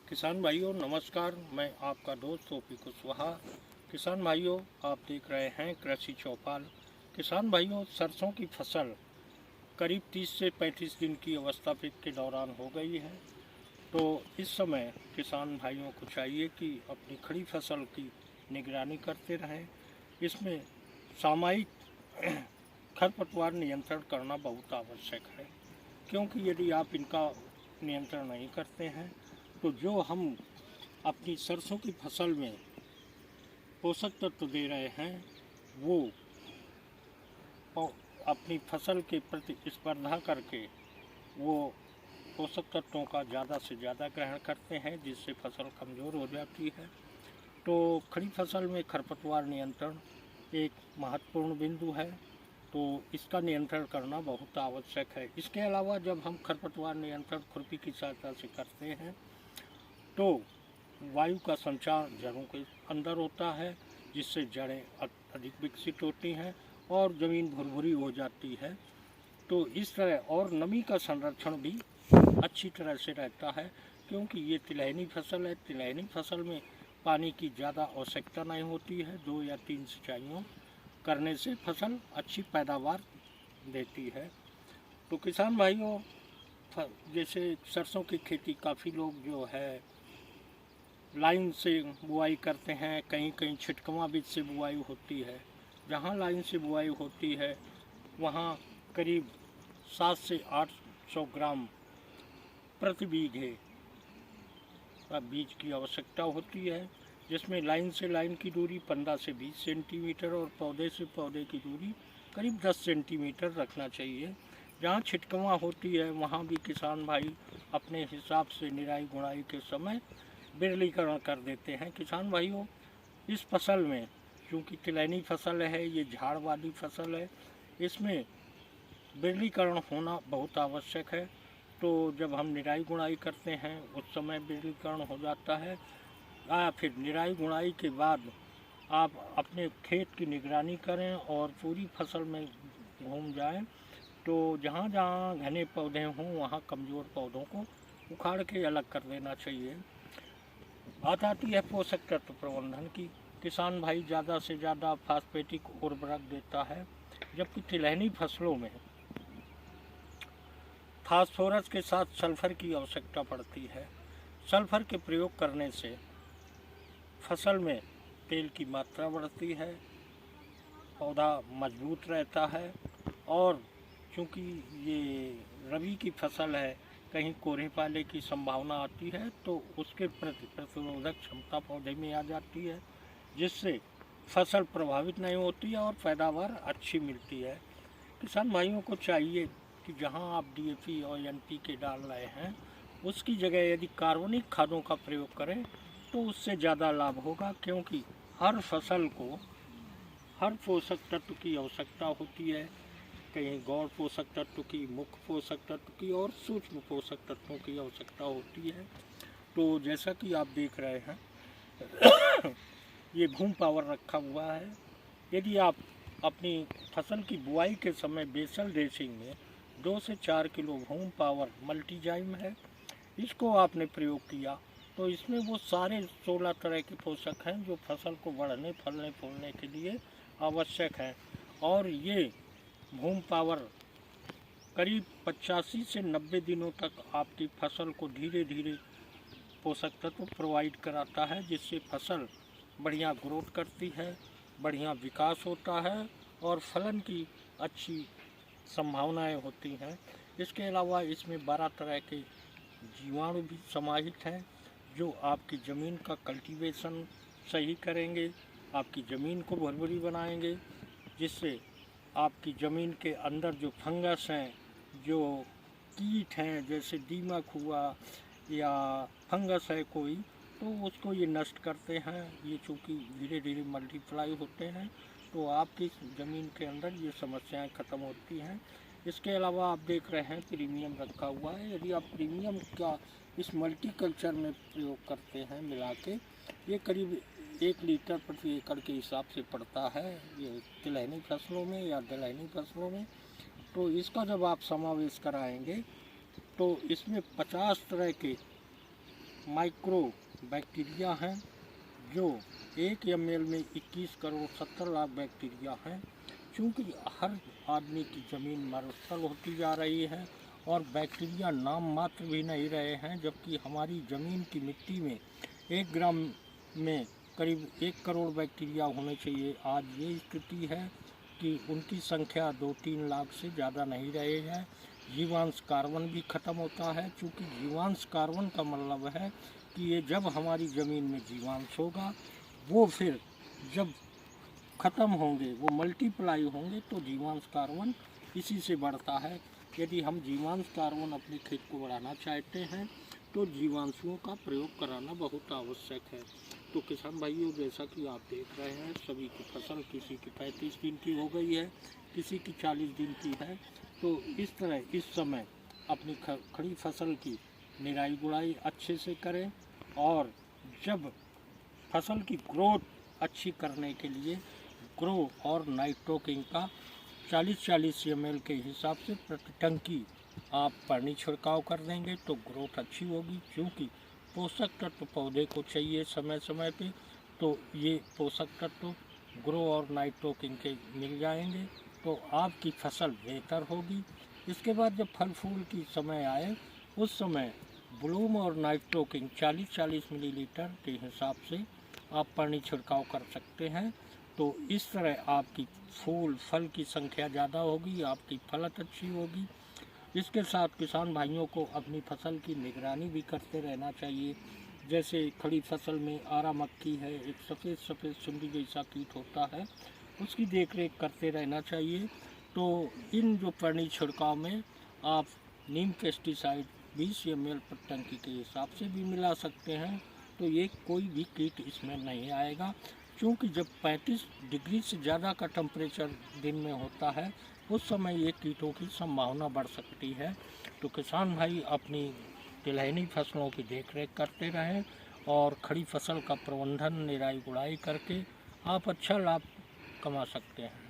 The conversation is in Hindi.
किसान भाइयों नमस्कार। मैं आपका दोस्त ओपी कुशवाहा। किसान भाइयों, आप देख रहे हैं कृषि चौपाल। किसान भाइयों, सरसों की फसल करीब 30 से 35 दिन की अवस्था के दौरान हो गई है। तो इस समय किसान भाइयों को चाहिए कि अपनी खड़ी फसल की निगरानी करते रहें। इसमें सामयिक खरपतवार नियंत्रण करना बहुत आवश्यक है, क्योंकि यदि आप इनका नियंत्रण नहीं करते हैं तो जो हम अपनी सरसों की फसल में पोषक तत्व दे रहे हैं वो अपनी फसल के प्रति स्पर्धा करके वो पोषक तत्वों का ज़्यादा से ज़्यादा ग्रहण करते हैं, जिससे फसल कमज़ोर हो जाती है। तो खड़ी फसल में खरपतवार नियंत्रण एक महत्वपूर्ण बिंदु है, तो इसका नियंत्रण करना बहुत आवश्यक है। इसके अलावा जब हम खरपतवार नियंत्रण खुरपी की सहायता से करते हैं तो वायु का संचार जड़ों के अंदर होता है, जिससे जड़ें अधिक विकसित होती हैं और ज़मीन भुरभुरी हो जाती है। तो इस तरह और नमी का संरक्षण भी अच्छी तरह से रहता है, क्योंकि ये तिलहनी फसल है। तिलहनी फसल में पानी की ज़्यादा आवश्यकता नहीं होती है। 2 या 3 सिंचाइयों करने से फसल अच्छी पैदावार देती है। तो किसान भाइयों, जैसे सरसों की खेती काफ़ी लोग जो है लाइन से बुआई करते हैं, कहीं कहीं छिटकवा बीज से बुआई होती है। जहाँ लाइन से बुआई होती है वहाँ करीब 7 से 800 ग्राम प्रति बीघे बीज की आवश्यकता होती है, जिसमें लाइन से लाइन की दूरी 15 से 20 सेंटीमीटर और पौधे से पौधे की दूरी करीब 10 सेंटीमीटर रखना चाहिए। जहाँ छिटकवा होती है वहाँ भी किसान भाई अपने हिसाब से निराई गुड़ाई के समय बिरलीकरण कर देते हैं। किसान भाइयों, इस फसल में चूँकि तिलहनी फसल है, ये झाड़ वाली फसल है, इसमें बिरलीकरण होना बहुत आवश्यक है। तो जब हम निराई गुड़ाई करते हैं उस समय बिरलीकरण हो जाता है, या फिर निराई गुड़ाई के बाद आप अपने खेत की निगरानी करें और पूरी फसल में घूम जाएं, तो जहाँ जहाँ घने पौधे हों वहाँ कमज़ोर पौधों को उखाड़ के अलग कर देना चाहिए। बात आती है पोषक तत्व प्रबंधन की। किसान भाई ज़्यादा से ज़्यादा फास्फेटिक उर्वरक देता है, जबकि तिलहनी फसलों में फास्फोरस के साथ सल्फर की आवश्यकता पड़ती है। सल्फर के प्रयोग करने से फसल में तेल की मात्रा बढ़ती है, पौधा मजबूत रहता है, और चूँकि ये रबी की फसल है, कहीं कोहरे पाले की संभावना आती है तो उसके प्रति प्रतिरोधक क्षमता पौधे में आ जाती है, जिससे फसल प्रभावित नहीं होती है और पैदावार अच्छी मिलती है। किसान भाइयों को चाहिए कि जहां आप डीएपी और एनपीके डाल रहे हैं उसकी जगह यदि कार्बनिक खादों का प्रयोग करें तो उससे ज़्यादा लाभ होगा, क्योंकि हर फसल को हर पोषक तत्व की आवश्यकता होती है। कहीं गौण पोषक तत्व की, मुख्य पोषक तत्व की और सूक्ष्म पोषक तत्वों की आवश्यकता होती है। तो जैसा कि आप देख रहे हैं ये भूम पावर रखा हुआ है। यदि आप अपनी फसल की बुआई के समय बेसल ड्रेसिंग में 2 से 4 किलो भूम पावर मल्टीजाइम है, इसको आपने प्रयोग किया तो इसमें वो सारे 16 तरह के पोषक हैं जो फसल को बढ़ने फलने फूलने के लिए आवश्यक हैं। और ये भूम पावर करीब 85 से 90 दिनों तक आपकी फसल को धीरे धीरे पोषक तत्व प्रोवाइड कराता है, जिससे फसल बढ़िया ग्रोथ करती है, बढ़िया विकास होता है और फलन की अच्छी संभावनाएं होती हैं। इसके अलावा इसमें 12 तरह के जीवाणु भी समाहित हैं जो आपकी ज़मीन का कल्टीवेशन सही करेंगे, आपकी ज़मीन को भुरभुरी बनाएंगे, जिससे आपकी ज़मीन के अंदर जो फंगस हैं, जो कीट हैं जैसे दीमक हुआ या फंगस है कोई, तो उसको ये नष्ट करते हैं। ये चूँकि धीरे धीरे मल्टीप्लाई होते हैं तो आपकी ज़मीन के अंदर ये समस्याएं ख़त्म होती हैं। इसके अलावा आप देख रहे हैं प्रीमियम रखा हुआ है। यदि आप प्रीमियम का इस मल्टी कल्चर में प्रयोग करते हैं मिला के, ये करीब 1 लीटर प्रति एकड़ के हिसाब से पड़ता है ये तिलहनी फसलों में या दलहनी फसलों में। तो इसका जब आप समावेश कराएंगे तो इसमें 50 तरह के माइक्रो बैक्टीरिया हैं जो 1 ml में 21 करोड़ 70 लाख बैक्टीरिया हैं। चूँकि हर आदमी की ज़मीन मरुस्थल होती जा रही है और बैक्टीरिया नाम मात्र भी नहीं रहे हैं, जबकि हमारी ज़मीन की मिट्टी में 1 ग्राम में करीब 1 करोड़ बैक्टीरिया होने चाहिए। आज ये स्थिति है कि उनकी संख्या 2-3 लाख से ज़्यादा नहीं रहे हैं। जीवांश कार्बन भी ख़त्म होता है। चूँकि जीवांश कार्बन का मतलब है कि ये जब हमारी ज़मीन में जीवांश होगा, वो फिर जब ख़त्म होंगे, वो मल्टीप्लाई होंगे, तो जीवांश कार्बन इसी से बढ़ता है। यदि हम जीवांश कार्बन अपने खेत को बढ़ाना चाहते हैं तो जीवांशुओं का प्रयोग कराना बहुत आवश्यक है। तो किसान भाइयों, जैसा कि आप देख रहे हैं, सभी की फसल किसी की 35 दिन की हो गई है, किसी की 40 दिन की है। तो इस तरह इस समय अपनी खड़ी फसल की निराई गुड़ाई अच्छे से करें और जब फसल की ग्रोथ अच्छी करने के लिए ग्रो और नाइट्रोकिंग का 40-40 ml के हिसाब से प्रति टंकी आप पानी छिड़काव कर देंगे तो ग्रोथ अच्छी होगी। क्योंकि पोषक तत्व पौधे को चाहिए समय समय पे, तो ये पोषक तत्व ग्रो और नाइट्रोकिंग के मिल जाएंगे तो आपकी फसल बेहतर होगी। इसके बाद जब फल फूल की समय आए, उस समय ब्लूम और नाइट्रोकिंग 40-40 मिलीलीटर के हिसाब से आप पानी छिड़काव कर सकते हैं। तो इस तरह आपकी फूल फल की संख्या ज़्यादा होगी, आपकी फलत अच्छी होगी। इसके साथ किसान भाइयों को अपनी फसल की निगरानी भी करते रहना चाहिए। जैसे खड़ी फसल में आरा मक्खी है, एक सफ़ेद सफ़ेद सुंडी जैसा कीट होता है, उसकी देखरेख करते रहना चाहिए। तो इन जो पानी छिड़काव में आप नीम पेस्टिसाइड 20 ml प्रति टंकी के हिसाब से भी मिला सकते हैं, तो ये कोई भी कीट इसमें नहीं आएगा। क्योंकि जब 35 डिग्री से ज़्यादा का टेम्परेचर दिन में होता है, उस समय ये कीटों की संभावना बढ़ सकती है। तो किसान भाई अपनी तिलहनी फसलों की देखरेख करते रहें और खड़ी फसल का प्रबंधन निराई गुड़ाई करके आप अच्छा लाभ कमा सकते हैं।